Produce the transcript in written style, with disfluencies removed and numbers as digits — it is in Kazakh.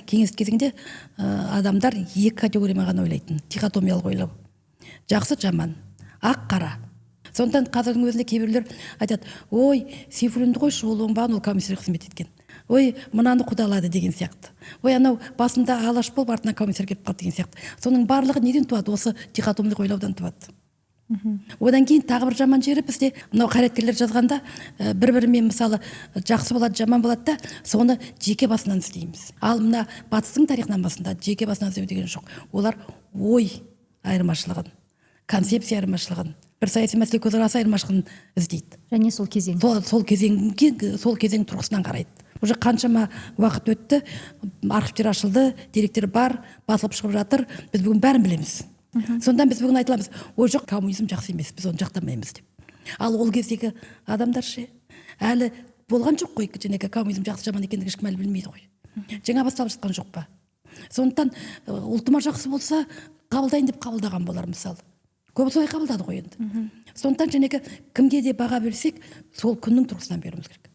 кеңес кезеңде адамдар екі категориямен ғана ойлайтын, дихотомиялық ойлау. Жақсы, жаман, ақ, қара. Сондықтан қазірдің өзінде кейбіреулер айтады, ой, Сейфуллинді қойшы, ол оңбаған, ол комиссар қызмет еткен. Ой, мынаны құдалады деген сияқты. Ой, анау басында алаш болып, артынан комиссар келіп қалды деген сияқты. Соның барлығы неден туады? Осы дихотомиялық ойлаудан туады. Одан кейін тағы бір жаман жері бізде мынау қайраткерлер жазғанда бір-бірімен мысалы жақсы болады, жаман болады да, соны жеке басынан іздейміз. Ал мына батыстың тарихынан басында жеке басынан іздеу деген жоқ. Олар ой айырмашылығын, концепция айырмашылығын, бір саяси мәселе көзқарасы айырмашылығын іздейді. Және сол кезең. Сол кезең тұрғысынан қарайды. Уже қаншама уақыт өтті, архивтер ашылды, деректер бар, басылып шығып жатыр, біз бүгін бәрін білеміз. Сондан біз бүгін айтыламыз, ой жоқ, коммунизм жақсы емес, біз оны жақтамаймыз деп. Ал ол кездегі адамдар ше, әлі болған жоқ қой, жаңағы коммунизм жақсы жаман екендігі ешкім әлі білмейді ғой. Жаңа басталып жатқан жоқ па? Сондықтан ұлтыма жақсы болса, қабылдайын деп қабылдаған болар мысалы. Көбі солай қабылдады ғой енді. Сондықтан жаңағы кімге де баға берсек, сол күннің тұрғысынан беруіміз керек.